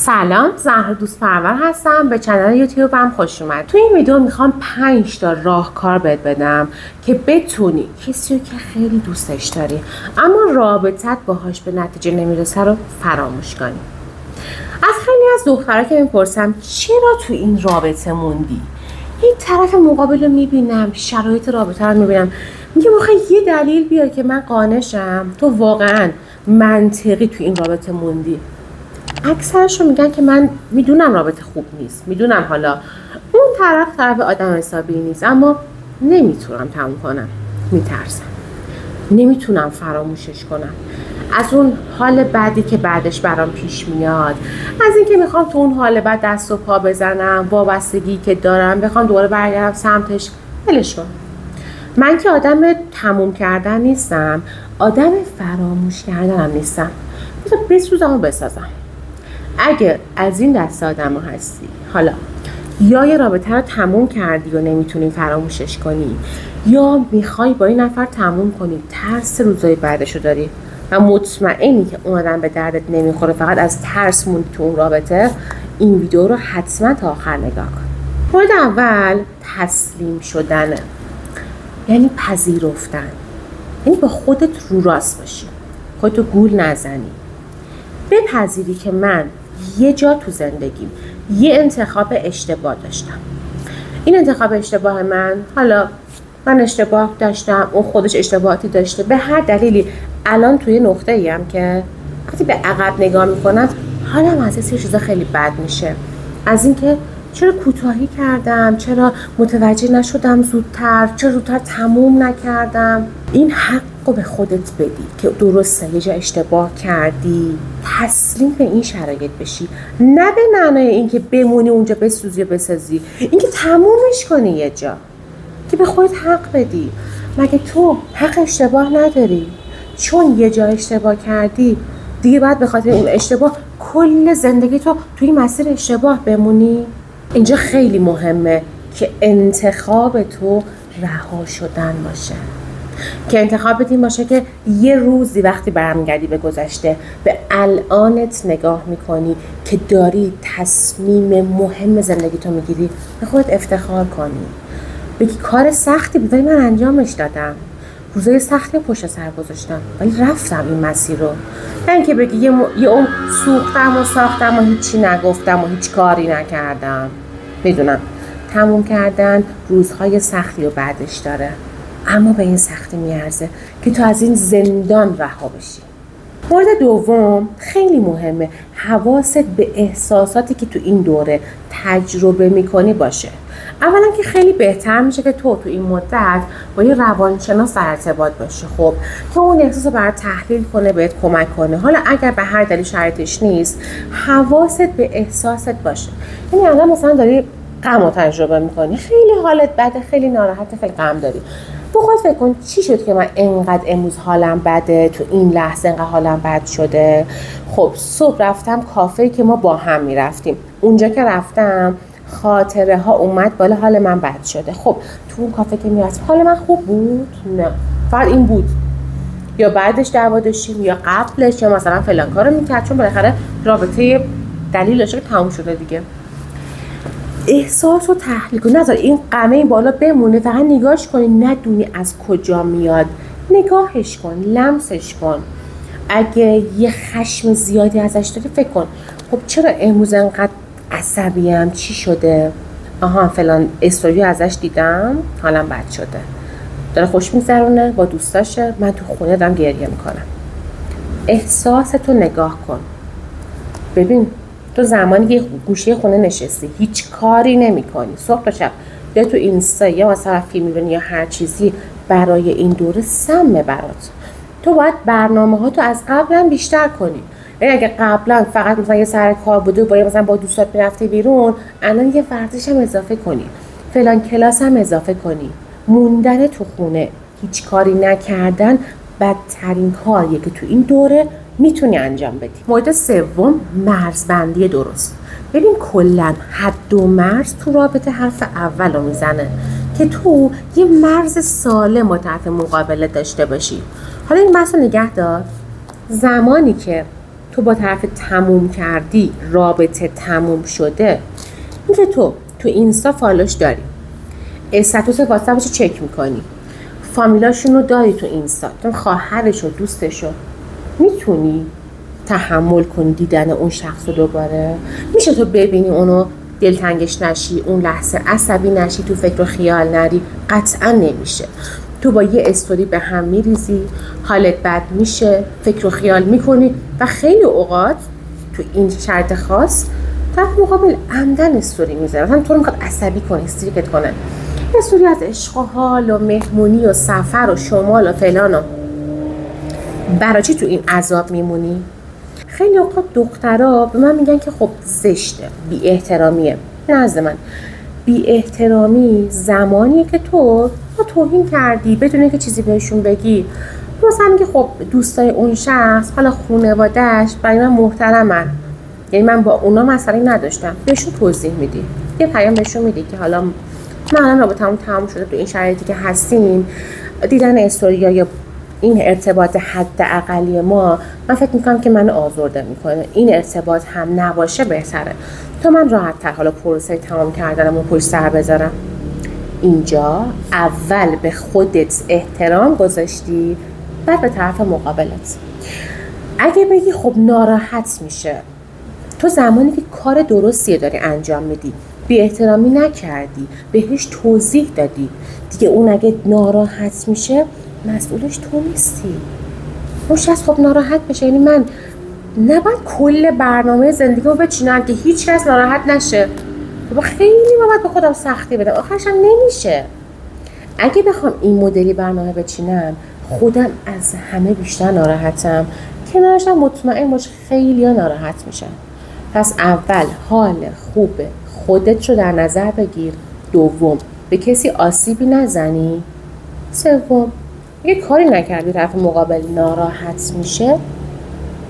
سلام، زهرا دوست پرور هستم. به کانال یوتیوبم خوش اومد. تو این ویدیو میخوام 5 تا راهکار بهت بدم که بتونی کسی رو که خیلی دوستش داری اما رابطت باهاش به نتیجه نمیرسه رو فراموش کنی. از خیلی از دخترها که میپرسم چرا تو این رابطه موندی؟ این طرف مقابل رو میبینم، شرایط رابطه رو میبینم، میگم آخه یه دلیل بیار که من قانعشم تو واقعا منطقی تو این رابطه موندی. اکثرشون میگن که من میدونم رابطه خوب نیست، میدونم حالا اون طرف آدم حسابی نیست، اما نمیتونم تموم کنم، میترسم، نمیتونم فراموشش کنم. از اون حال بعدی که بعدش برام پیش میاد، از اینکه میخوام تو اون حال بعد دست و پا بزنم، وابستگی که دارم بخوام دوباره برگردم سمتش، ولش کن. من که آدم تموم کردن نیستم، آدم فراموش کردن هم نیستم. بذار بسوزم و بسازم. اگه از این دست آدم ها هستی، حالا یا یه رابطه رو تموم کردی و نمیتونی فراموشش کنی، یا میخوای با این نفر تموم کنی، ترس روزای بعدشو داری و مطمئنی که اون آدم به دردت نمیخوره، فقط از ترس موندی تو اون رابطه، این ویدیو رو حتما تا آخر نگاه کن. مورد اول تسلیم شدنه، یعنی پذیرفتن، یعنی با خودت رو راست باشی، خودتو گول نزنی، بپذیری که من یه جا تو زندگیم یه انتخاب اشتباه داشتم. این انتخاب اشتباه حالا من اشتباه داشتم، اون خودش اشتباهاتی داشته، به هر دلیلی الان توی نقطه ایم که وقتی به عقب نگاه میکنم حالم از این چیزا خیلی بد میشه، از اینکه چرا کوتاهی کردم، چرا متوجه نشدم زودتر، چرا زودتر تموم نکردم. این حق رو به خودت بدی که درسته یه جا اشتباه کردی، تسلیم به این شرایط بشی، نه به معنای اینکه بمونی اونجا بسوزی و بسازی، اینکه تمومش کنی یه جا، که به خودت حق بدی. مگه تو حق اشتباه نداری؟ چون یه جا اشتباه کردی دیگه باید به خاطر اون اشتباه کل زندگی تو توی مسیر اشتباه بمونی؟ اینجا خیلی مهمه که انتخاب تو رها شدن باشه، که انتخابت این باشه که یه روزی وقتی برمیگردی به گذشته، به الانت نگاه میکنی که داری تصمیم مهم زندگی تو میگیری، به خودت افتخار کنی، بگی کار سختی بود ولی من انجامش دادم، روزای سختی پشت سر گذاشتم ولی رفتم این مسیر رو. نه اینکه بگی یه اون سوختم و ساختم و هیچی نگفتم و هیچ کاری نکردم. میدونم تموم کردن روزهای سختی رو بعدش داره، اما به این سختی میارزه که تو از این زندان رها بشی. مورد دوم خیلی مهمه، حواست به احساساتی که تو این دوره تجربه میکنی باشه. اولا که خیلی بهتر میشه که تو این مدت با یه روانشناس در ارتباط باشی، خب که اون احساس رو برات تحلیل کنه، بهت کمک کنه. حالا اگر به هر دلیل شرایطش نیست، حواست به احساست باشه. یعنی الان مثلا داری غم رو تجربه میکنی، خیلی حالت بده، خیلی ناراحته، خیلی غم داری، بخواد فکر کن چی شد که من انقدر امروز حالم بده، تو این لحظه انقدر حالم بد شده. خب صبح رفتم کافه که ما با هم میرفتیم، اونجا که رفتم خاطره ها اومد بالا، حال من بد شده. خب تو اون کافه که میرفتم حال من خوب بود؟ نه، فقط این بود. یا بعدش دعوا داشتیم، یا قبلش، یا مثلا فلان کارو میکرد، چون بالاخره رابطه دلیل داشته که تموم شده دیگه. احساس رو تحلیل کن، نذار این قمه این بالا بمونه، فقط نگاهش کنی، ندونی از کجا میاد، نگاهش کن، لمسش کن. اگه یه خشم زیادی ازش داری فکر کن خب چرا امروز انقدر عصبیم، چی شده؟ آها فلان استوری ازش دیدم حالم بد شده، داره خوش میگذرونه با دوستاشه، من تو خونه دارم گریه میکنم. احساستو نگاه کن. ببین تو زمانی که گوشه خونه نشستی هیچ کاری نمی کنی، صبح تا شب یا تو اینستا یا مثلا فیلم می‌بینی یا هر چیزی، برای این دوره سمه برات. تو باید برنامه‌هاتو از قبلا بیشتر کنی. یعنی اگه قبلا فقط مثلا یه سر کار بوده و مثلا با دوستات میرفتی بیرون، الان یه ورزش هم اضافه کنی، فلان کلاس هم اضافه کنی. موندن تو خونه، هیچ کاری نکردن بدترین کاریه که تو این دوره میتونی انجام بدی. مورد سوم مرزبندی درست. ببین کلا حد و مرز تو رابطه حرف اول رو میزنه که تو یه مرز سالم با طرف مقابله داشته باشی. حالا این بحث رو نگه دار، زمانی که تو با طرف تموم کردی رابطه تموم شده، اینکه تو اینستا فالوش داری، استاتوس واتساپش چک میکنی، فامیلاشون رو داری تو اینستا، تو خواهرش و دوستش رو میتونی تحمل کنی دیدن اون شخص رو دوباره؟ میشه تو ببینی اونو دلتنگش نشی، اون لحظه عصبی نشی، تو فکر و خیال نری؟ قطعا نمیشه. تو با یه استوری به هم میریزی، حالت بد میشه، فکر و خیال میکنی و خیلی اوقات تو این شرط خاص طرف مقابل عمدن استوری میذاره، مثلا تو رو میخواد عصبی کنه، استریکت کنه، استوری از عشق و حال و مهمونی و سفر و شمال و فلان و برای چی تو این عذاب میمونی؟ خیلی اوقات دخترها به من میگن که خب زشته، بی احترامیه. نزد من بی احترامی زمانیه که تو توهین کردی بدون اینکه چیزی بهشون بگی. مثلا میگه خب دوستای اون شخص، حالا خانواده‌اش برای من محترمن، یعنی من با اونا مسئله نداشتم، بهشون توضیح میدی، یه پیام بهشون میدی که حالا من الان رابطه‌مون تموم شده، تو این شرایطی که هستیم دیدن استوریا یا این ارتباط حداقلی ما من فکر میکنم که منو آزرده میکنه، این ارتباط هم نباشه بهتره تا من راحت تر حالا پروسه تمام کردنمو پشت سر بذارم. اینجا اول به خودت احترام گذاشتی، بعد به طرف مقابلت. اگه بگی خب ناراحت میشه، تو زمانی که کار درستیه داری انجام میدی، بی احترامی نکردی، بهش توضیح دادی، دیگه اون اگه ناراحت میشه مسئولش تو نیستی. اون شخص خب ناراحت بشه، یعنی من نباید کل برنامه زندگیمو بچینم که هیچ کس ناراحت نشه. خب خیلی باید به خودم سختی بدم، آخرش هم نمیشه. اگه بخوام این مدلی برنامه بچینم خودم از همه بیشتر ناراحتم، کنارش هم مطمئن باش خیلی ها ناراحت میشن. پس اول حال خوب خودت رو در نظر بگیر، دوم به کسی آسیبی نزنی، سوم اگه کاری نکردی طرف مقابل ناراحت میشه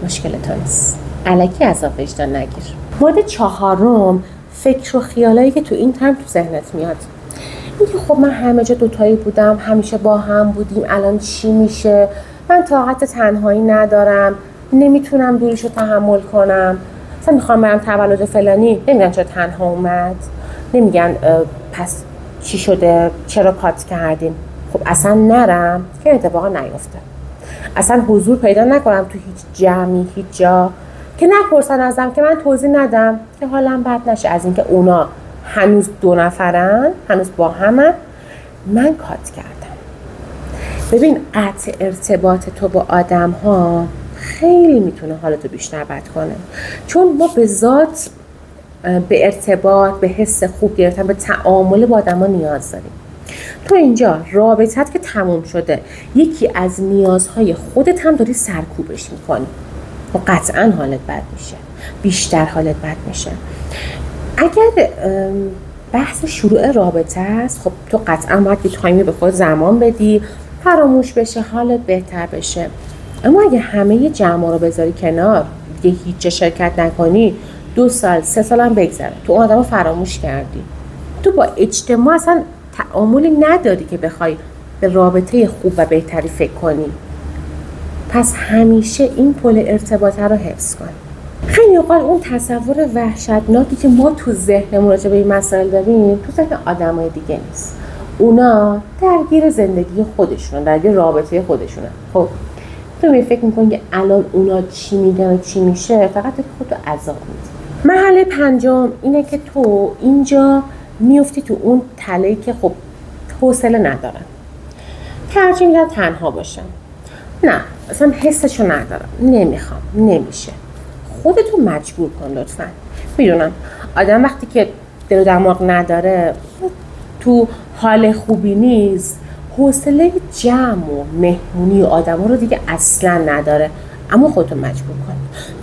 مشکل تو نیست، الکی عذاب وجدان نگیر. مورد چهارم، فکر و خیالایی که تو این ترم تو ذهنت میاد. اینکه خب من همه جا دوتایی بودم، همیشه با هم بودیم، الان چی میشه؟ من طاقت تنهایی ندارم، نمیتونم دوریشو تحمل کنم. مثلا میخوام برم تولد فلانی، نمیگن چرا تنها اومد، نمیگن پس چی شده، چرا کات کردیم. خب اصلا نرم که اتفاقا نیفته، اصلا حضور پیدا نکنم تو هیچ جمعی، هیچ جا که نپرسن ازم، که من توضیح ندم که حالم بد نشه از اینکه اونا هنوز دو نفرن، هنوز با همه، من کات کردم. ببین قطع ارتباط تو با آدم ها خیلی میتونه حالتو بیشتر بد کنه، چون ما به ذات به ارتباط، به حس خوب گرفتن، به تعامل با آدم ها نیاز داریم. تو اینجا رابطت که تموم شده، یکی از نیازهای خودت هم داری سرکوبش میکنی و قطعا حالت بد میشه، بیشتر حالت بد میشه. اگر بحث شروع رابطه است، خب تو قطعا باید یه تایمی به خود زمان بدی، فراموش بشه، حالت بهتر بشه. اما اگه همه جمع رو بذاری کنار، دیگه هیچ شرکت نکنی، 2 سال 3 سال هم بگذره، تو اون آدم رو فراموش کردی، تو با اجتماع اصلا تعاملی نداری که بخوای به رابطه خوب و بهتری فکر کنی. پس همیشه این پل ارتباطه رو حفظ کن. خیلی اوقات اون تصور وحشتناکی که ما تو ذهنمون راجع به این مسائل داریم تو ذهن آدمای دیگه نیست. اونا درگیر زندگی خودشونن، درگیر رابطه خودشونن. خب تو فکر می‌کنی که الان اونا چی میگن و چی میشه، فقط خودتو عذاب میدی. مرحله پنجم اینه که تو اینجا میفتی تو اون تله‌ای که خب حوصله ندارن، ترجیح میدن تنها باشن. نه اصلا حسشو ندارم، نمیخوام، نمیشه. خودتو مجبور کن لطفا. میدونم آدم وقتی که دل و دماغ نداره، تو حال خوبی نیست، حوصله جمع و مهمونی و آدم رو دیگه اصلا نداره، اما خودتو مجبور کن.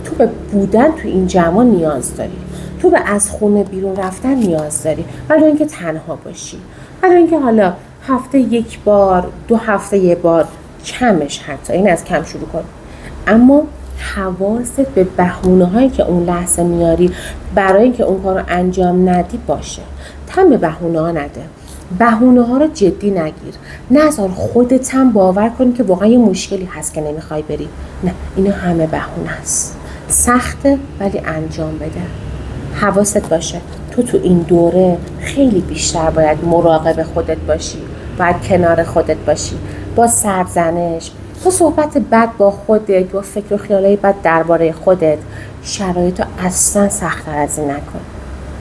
تو به بودن تو این جمع نیاز داری، تو به از خونه بیرون رفتن نیاز داری، ولی اینکه تنها باشی، ولی اینکه حالا هفته 1 بار، 2 هفته 1 بار، کمش حتی، این از کم شروع کن. اما حواست به بهونه‌هایی که اون لحظه میاری برای اینکه اون کار رو انجام ندی باشه. تم به بهونه‌ها نده، بهونه‌ها رو جدی نگیر، نذار خودت هم باور کنی که واقعا یه مشکلی هست که نمیخوای بری. نه، اینا همه بهونه است. سخته ولی انجام بده. حواست باشه تو این دوره خیلی بیشتر باید مراقب خودت باشی، باید کنار خودت باشی، با سرزنش، با صحبت بد با خودت، با فکر و خیالای بد درباره خودت. شرایطو اصلا سخت‌تر از این نکن.